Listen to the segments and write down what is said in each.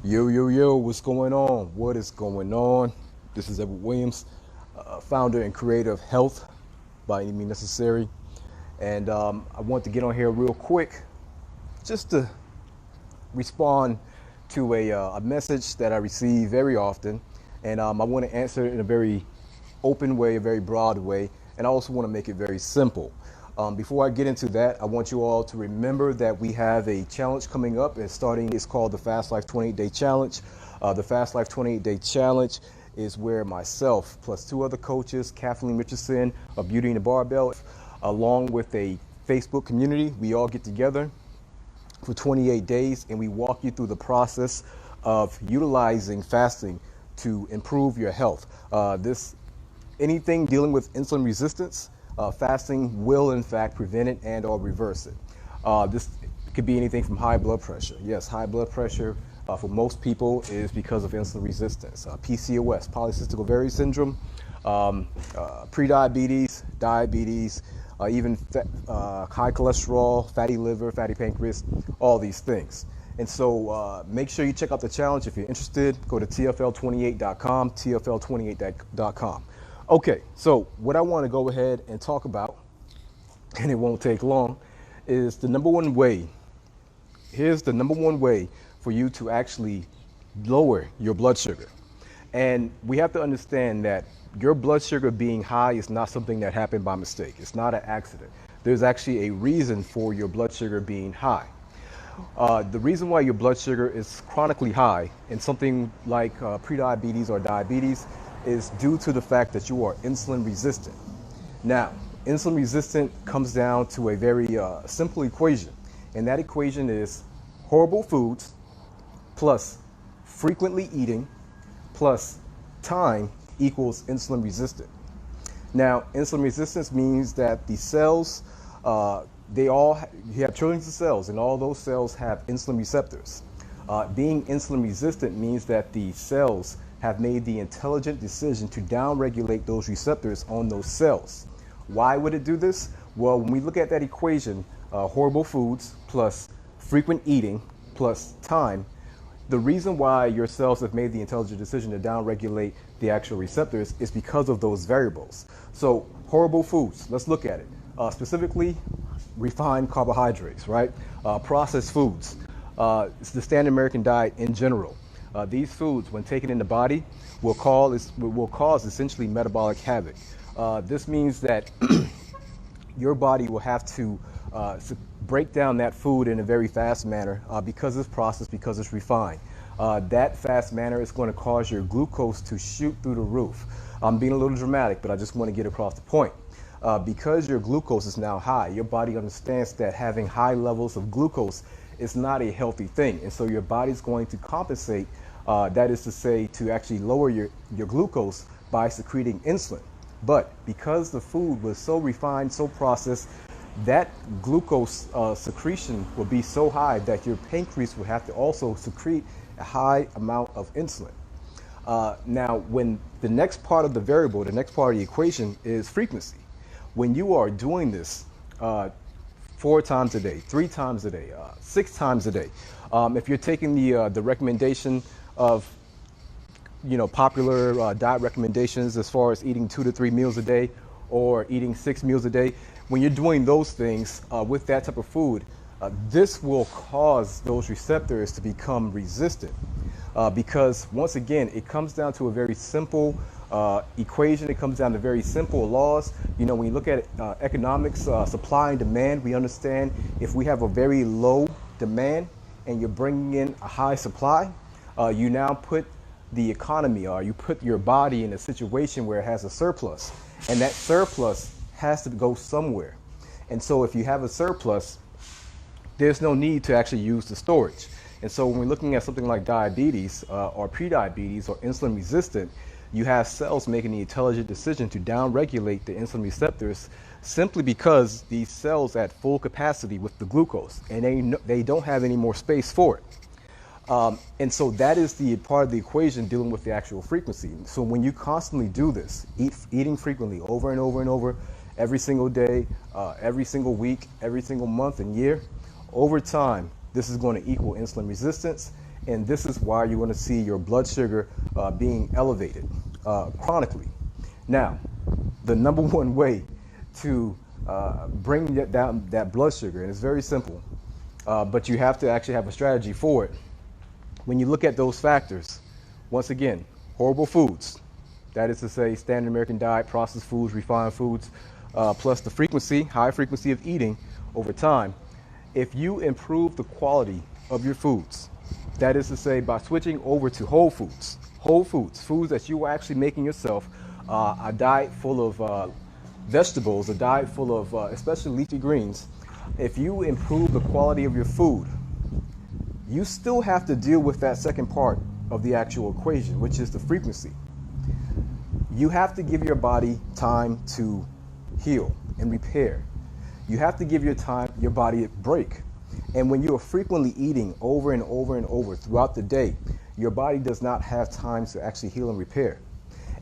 Yo, yo, yo, what's going on? What is going on? This is Edward Williams, founder and creator of Health by Any Means Necessary. And I want to get on here real quick just to respond to a message that I receive very often. And I want to answer it in a very open way, a very broad way. And I also want to make it very simple. Before I get into that, I want you all to remember that we have a challenge coming up. It's called the Fast Life 28-Day Challenge. The Fast Life 28-Day Challenge is where myself plus two other coaches, Kathleen Richardson of Beauty and the Barbell, along with a Facebook community, we all get together for 28 days and we walk you through the process of utilizing fasting to improve your health. Anything dealing with insulin resistance, fasting will in fact prevent it and or reverse it. This could be anything from high blood pressure. Yes, high blood pressure for most people is because of insulin resistance. PCOS, polycystic ovarian syndrome, prediabetes, diabetes, even high cholesterol, fatty liver, fatty pancreas, all these things. And so make sure you check out the challenge. If you're interested, go to tfl28.com, tfl28.com. Okay, so what I want to go ahead and talk about, and it won't take long, is the number one way. Here's the number one way for you to actually lower your blood sugar. And we have to understand that your blood sugar being high is not something that happened by mistake. It's not an accident. There's actually a reason for your blood sugar being high. The reason why your blood sugar is chronically high in something like prediabetes or diabetes is due to the fact that you are insulin resistant. Now, insulin resistant comes down to a very simple equation, and that equation is horrible foods plus frequently eating plus time equals insulin resistant. Now, insulin resistance means that the cells, you have trillions of cells, and all those cells have insulin receptors. Being insulin resistant means that the cells have made the intelligent decision to downregulate those receptors on those cells. Why would it do this? Well, when we look at that equation, horrible foods plus frequent eating plus time, the reason why your cells have made the intelligent decision to downregulate the actual receptors is because of those variables. So horrible foods, let's look at it. Specifically, refined carbohydrates, right? Processed foods. It's the standard American diet in general. These foods, when taken in the body, will cause essentially metabolic havoc. This means that your body will have to break down that food in a very fast manner because it's processed, because it's refined. That fast manner is going to cause your glucose to shoot through the roof. I'm being a little dramatic, but I just want to get across the point. Because your glucose is now high, your body understands that having high levels of glucose is not a healthy thing. And so your body's going to compensate, that is to say, to actually lower your glucose by secreting insulin. But because the food was so refined, so processed, that glucose secretion will be so high that your pancreas will have to also secrete a high amount of insulin. Now, when the next part of the variable, the next part of the equation is frequency. When you are doing this 4 times a day, 3 times a day, 6 times a day, if you're taking the recommendation of popular diet recommendations as far as eating 2 to 3 meals a day or eating 6 meals a day, when you're doing those things with that type of food, this will cause those receptors to become resistant because once again, it comes down to a very simple equation. It comes down to very simple laws. When you look at economics, supply and demand, we understand if we have a very low demand and you're bringing in a high supply, you now put the economy, or you put your body in a situation where it has a surplus, and that surplus has to go somewhere. And so if you have a surplus, there's no need to actually use the storage. And so when we're looking at something like diabetes or prediabetes or insulin resistant, you have cells making the intelligent decision to downregulate the insulin receptors simply because these cells at full capacity with the glucose, and they don't have any more space for it. And so that is the part of the equation dealing with the actual frequency. So when you constantly do this, eating frequently over and over and over, every single day, every single week, every single month and year, over time, this is going to equal insulin resistance, And this is why you're going to see your blood sugar being elevated chronically. Now, the number one way to bring down that blood sugar, and it's very simple, but you have to actually have a strategy for it. When you look at those factors, once again, horrible foods, that is to say standard American diet, processed foods, refined foods, plus the frequency, high frequency of eating over time. If you improve the quality of your foods, that is to say by switching over to whole foods, foods that you are actually making yourself, a diet full of vegetables, a diet full of especially leafy greens. If you improve the quality of your food, you still have to deal with that second part of the actual equation, which is the frequency. You have to give your body time to heal and repair. You have to give your body a break. And when you are frequently eating over and over and over throughout the day, your body does not have time to actually heal and repair.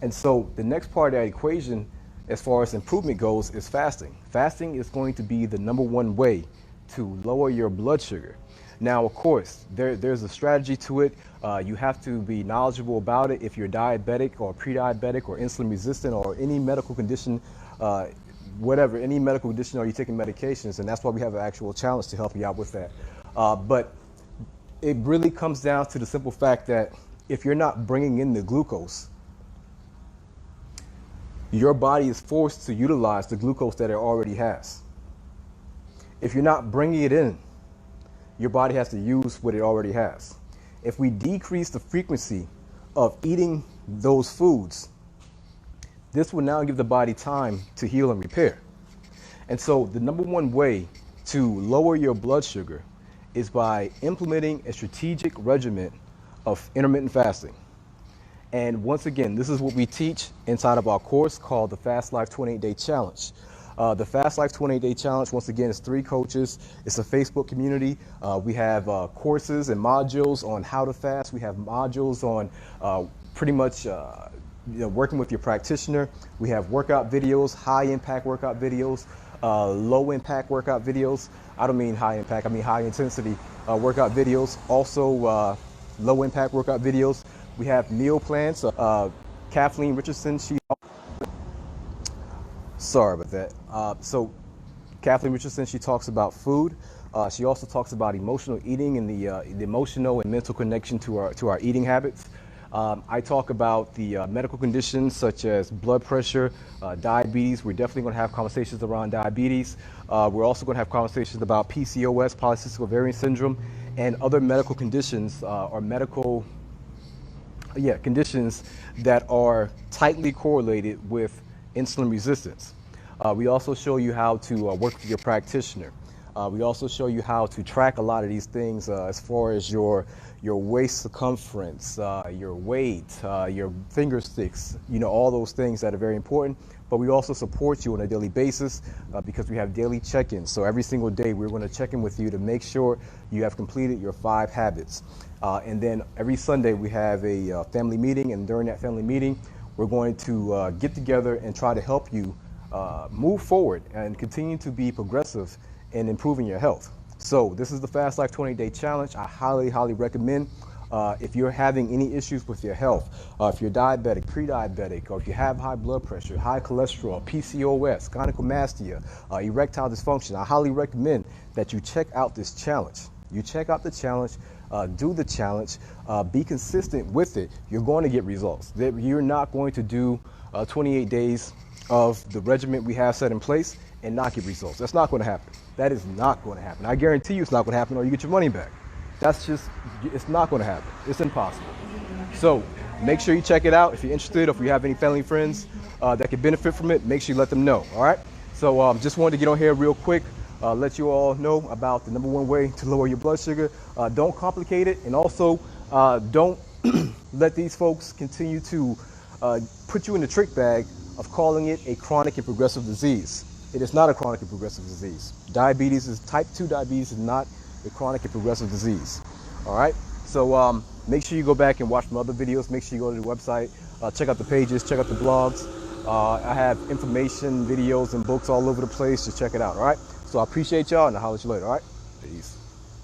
And so the next part of that equation, as far as improvement goes, is fasting. Fasting is going to be the number one way to lower your blood sugar. Now, of course, there's a strategy to it. You have to be knowledgeable about it. If you're diabetic or pre-diabetic or insulin resistant or any medical condition, whatever, any medical condition, are you taking medications? And that's why we have an actual challenge to help you out with that. But it really comes down to the simple fact that if you're not bringing in the glucose, your body is forced to utilize the glucose that it already has. If you're not bringing it in, your body has to use what it already has. If we decrease the frequency of eating those foods, this will now give the body time to heal and repair. And so the number one way to lower your blood sugar is by implementing a strategic regimen of intermittent fasting. And once again, this is what we teach inside of our course called the Fast Life 28-Day Challenge. The Fast Life 28-Day Challenge, once again, is 3 coaches. It's a Facebook community. We have courses and modules on how to fast. We have modules on pretty much working with your practitioner. We have workout videos, high impact workout videos, low impact workout videos. I don't mean high impact, I mean high intensity workout videos. Also low impact workout videos. We have meal plans. Kathleen Richardson, sorry about that. So Kathleen Richardson, she talks about food. She also talks about emotional eating and the emotional and mental connection to our eating habits. I talk about the medical conditions such as blood pressure, diabetes. We're definitely going to have conversations around diabetes. We're also going to have conversations about PCOS, polycystic ovarian syndrome, and other medical conditions or medical conditions that are tightly correlated with insulin resistance. We also show you how to work with your practitioner. We also show you how to track a lot of these things as far as your waist circumference, your weight, your finger sticks, all those things that are very important. But we also support you on a daily basis because we have daily check-ins. So every single day we're going to check in with you to make sure you have completed your 5 habits. And then every Sunday we have a family meeting, and during that family meeting we're going to get together and try to help you move forward and continue to be progressive in improving your health. So this is the Fast Life 20-Day Challenge. I highly recommend if you're having any issues with your health, if you're diabetic, pre-diabetic, or if you have high blood pressure, high cholesterol, PCOS, gynecomastia, erectile dysfunction, I highly recommend that you check out this challenge. You check out the challenge, do the challenge, be consistent with it. You're going to get results. You're not going to do 28 days of the regimen we have set in place and not get results. That's not going to happen. That is not going to happen. I guarantee you it's not going to happen, or you get your money back. It's not going to happen. It's impossible. So make sure you check it out. If you're interested, or if you have any family friends that could benefit from it, make sure you let them know. All right. So just wanted to get on here real quick, let you all know about the number one way to lower your blood sugar. Don't complicate it, and also don't let these folks continue to put you in the trick bag of calling it a chronic and progressive disease. It is not a chronic and progressive disease. Type 2 diabetes is not a chronic and progressive disease. All right. So make sure you go back and watch some other videos. Make sure you go to the website, check out the pages, check out the blogs. I have information, videos, and books all over the place. Just check it out. All right. So I appreciate y'all, and I'll holler at you later. All right. Peace.